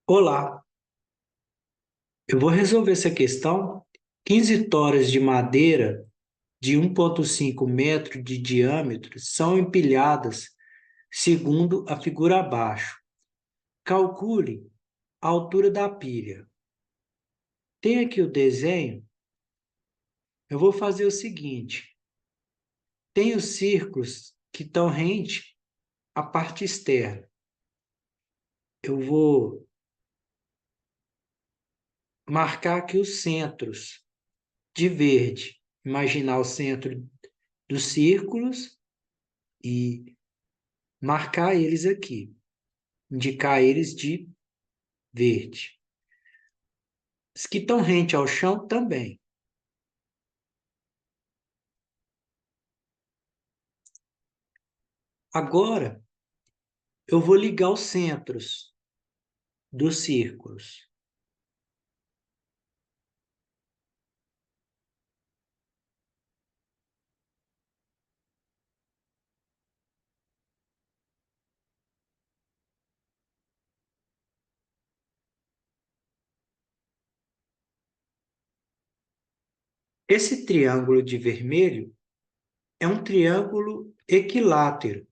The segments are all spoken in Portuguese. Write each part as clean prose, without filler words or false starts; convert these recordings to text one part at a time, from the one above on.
Olá, eu vou resolver essa questão. 15 toras de madeira de 1,5 metro de diâmetro são empilhadas segundo a figura abaixo. Calcule a altura da pilha. Tem aqui o desenho. Eu vou fazer o seguinte. Tem os círculos que estão rente à parte externa. Eu vou marcar aqui os centros de verde. Imaginar o centro dos círculos e marcar eles aqui, indicar eles de verde. Os que estão rente ao chão também. Agora, eu vou ligar os centros dos círculos. Esse triângulo de vermelho é um triângulo equilátero.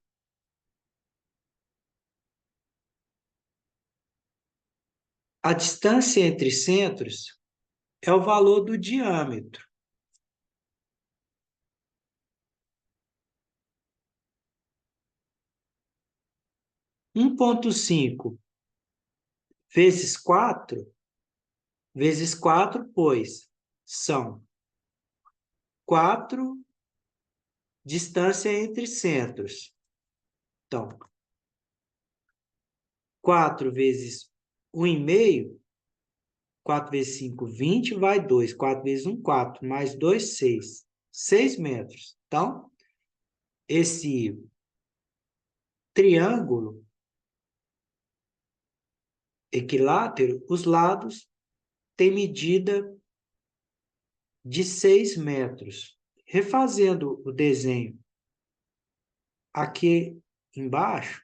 A distância entre centros é o valor do diâmetro. Um 1,5 vezes 4, pois são 4 distância entre centros. Então, 4 vezes 1,5, 4 vezes 5, 20, vai 2. 4 vezes 1, 4. Mais 2, 6. 6 metros. Então, esse triângulo equilátero, os lados têm medida de 6 metros. Refazendo o desenho aqui embaixo,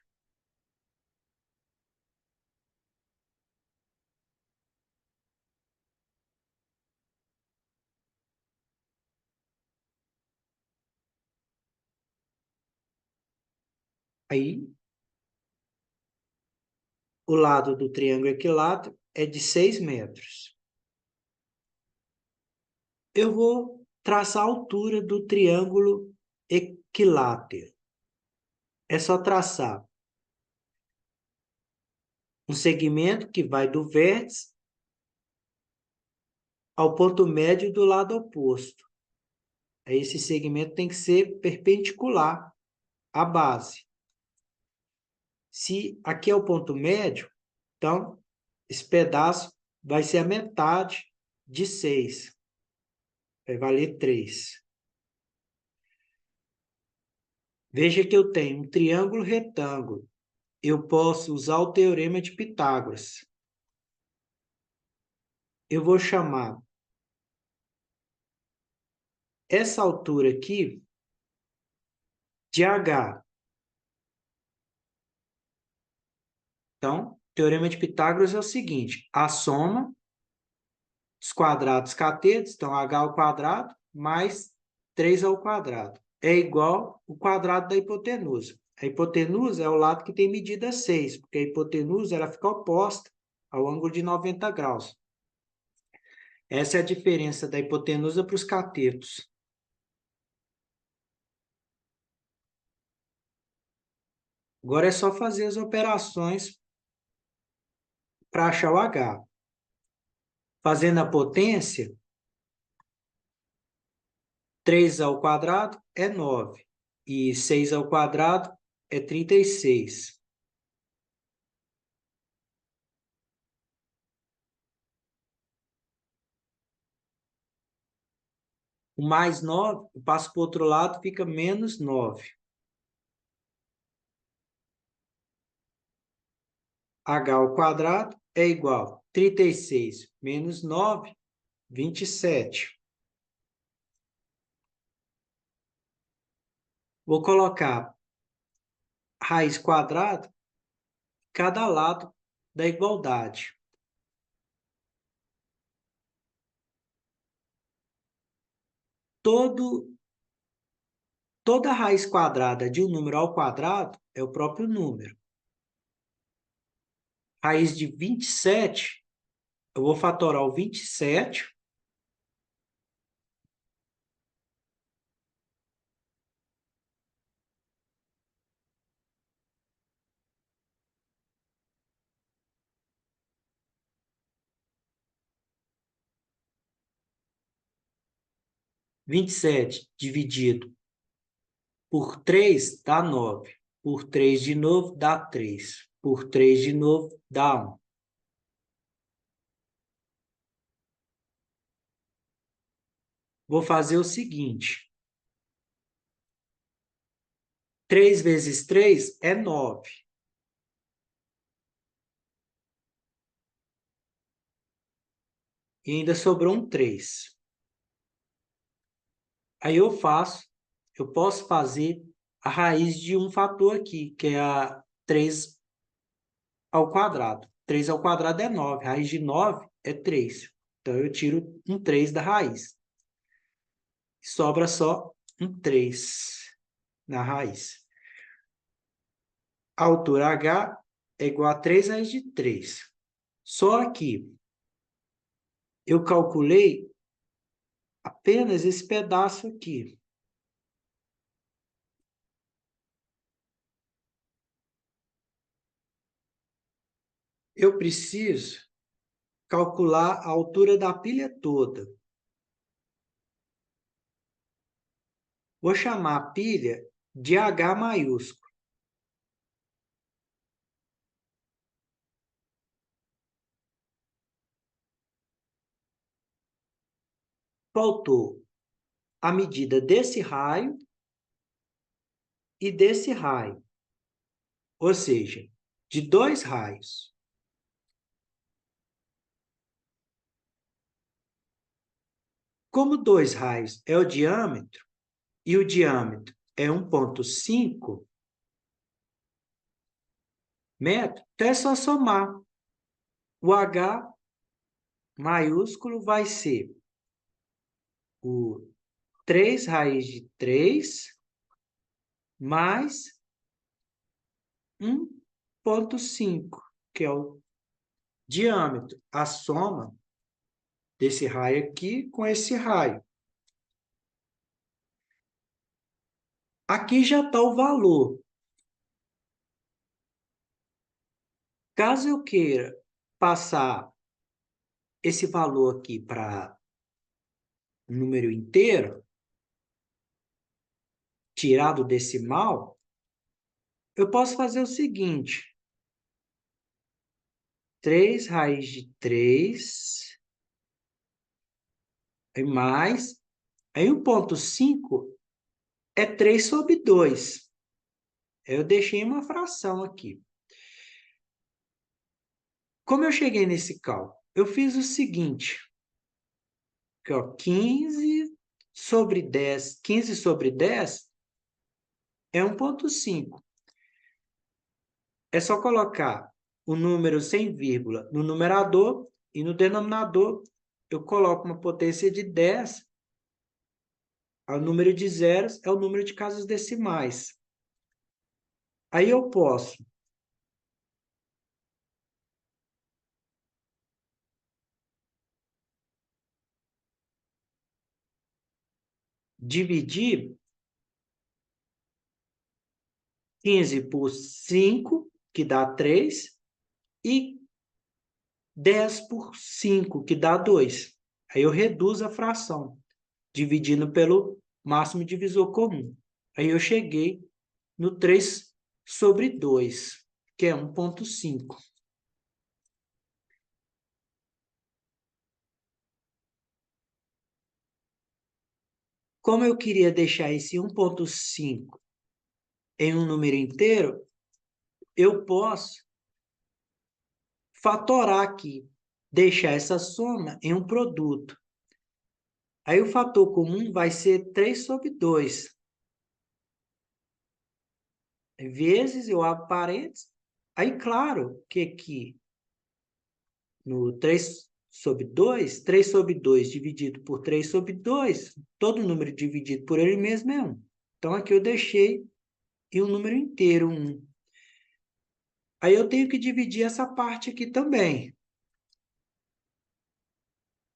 aí o lado do triângulo equilátero é de 6 metros. Eu vou traçar a altura do triângulo equilátero. É só traçar um segmento que vai do vértice ao ponto médio do lado oposto. Esse segmento tem que ser perpendicular à base. Se aqui é o ponto médio, então esse pedaço vai ser a metade de 6. Vai valer 3. Veja que eu tenho um triângulo retângulo. Eu posso usar o teorema de Pitágoras. Eu vou chamar essa altura aqui de H. Então, o teorema de Pitágoras é o seguinte: a soma dos quadrados catetos, então h ao quadrado, mais 3 ao quadrado, é igual ao quadrado da hipotenusa. A hipotenusa é o lado que tem medida 6, porque a hipotenusa ela fica oposta ao ângulo de 90 graus. Essa é a diferença da hipotenusa para os catetos. Agora é só fazer as operações para achar o H. Fazendo a potência, 3 ao quadrado é 9. E 6 ao quadrado é 36. O mais 9, eu passo para o outro lado, fica menos 9. H ao quadrado é igual a 36 menos 9, 27. Vou colocar raiz quadrada cada lado da igualdade. toda raiz quadrada de um número ao quadrado é o próprio número. Raiz de 27, eu vou fatorar o 27. 27 dividido por 3 dá 9. Por 3 de novo dá 3. Por 3 de novo dá 1. Vou fazer o seguinte. 3 vezes 3 é 9. E ainda sobrou um 3. Aí eu posso fazer a raiz de um fator aqui, que é a 3 ao quadrado. 3 ao quadrado é 9. Raiz de 9 é 3. Então, eu tiro um 3 da raiz. Sobra só um 3 na raiz. A altura H é igual a 3 raiz de 3. Só que eu calculei apenas esse pedaço aqui. Eu preciso calcular a altura da pilha toda. Vou chamar a pilha de H maiúsculo. Faltou a medida desse raio e desse raio. Ou seja, de 2 raios. Como 2 raios é o diâmetro, e o diâmetro é 1,5 metros, então é só somar. O H maiúsculo vai ser o 3 raiz de 3 mais 1,5, que é o diâmetro, a soma desse raio aqui com esse raio. Aqui já está o valor. Caso eu queira passar esse valor aqui para número inteiro, tirar do decimal, eu posso fazer o seguinte. 3 raiz de 3 mais... Aí 1,5 é 3 sobre 2. Eu deixei uma fração aqui. Como eu cheguei nesse cálculo? Eu fiz o seguinte. Aqui, ó, 15 sobre 10. 15 sobre 10 é 1,5. É só colocar o número sem vírgula no numerador e no denominador eu coloco uma potência de 10. O número de zeros é o número de casas decimais. Aí eu posso dividir 15 por 5, que dá 3, e 10 por 5, que dá 2. Aí eu reduzo a fração, dividindo pelo máximo divisor comum. Aí eu cheguei no 3 sobre 2, que é 1,5. Como eu queria deixar esse 1,5 em um número inteiro, eu posso fatorar aqui, deixar essa soma em um produto. Aí o fator comum vai ser 3 sobre 2. Vezes, eu abro parênteses. Aí, claro, que aqui no 3 sobre 2, 3 sobre 2 dividido por 3 sobre 2, todo número dividido por ele mesmo é 1. Então, aqui eu deixei e um número inteiro, 1. Aí eu tenho que dividir essa parte aqui também.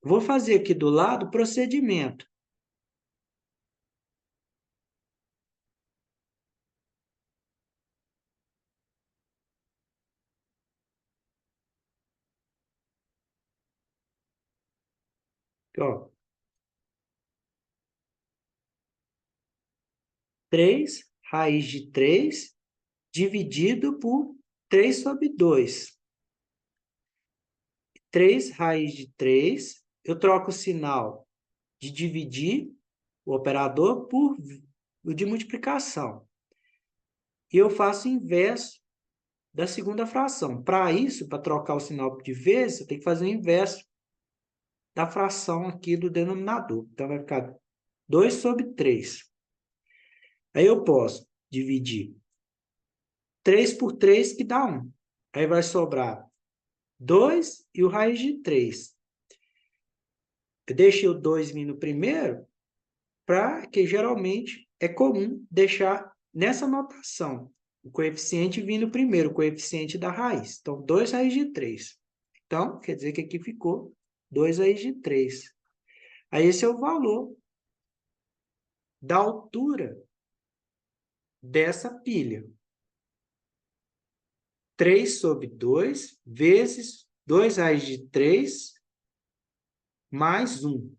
Vou fazer aqui do lado procedimento. Aqui, ó, 3 raiz de 3 dividido por 3 sobre 2. 3 raiz de 3, eu troco o sinal de dividir, o operador, por o de multiplicação. E eu faço o inverso da segunda fração. Para isso, para trocar o sinal de vezes, eu tenho que fazer o inverso da fração aqui do denominador. Então, vai ficar 2 sobre 3. Aí eu posso dividir 3 por 3, que dá 1. Aí vai sobrar 2 e o raiz de 3. Eu deixei o 2 vindo primeiro, para que geralmente é comum deixar nessa notação o coeficiente vindo primeiro, o coeficiente da raiz. Então, 2 raiz de 3. Então, quer dizer que aqui ficou 2 raiz de 3. Aí, esse é o valor da altura dessa pilha. 3 sobre 2 vezes 2 raiz de 3 mais 1.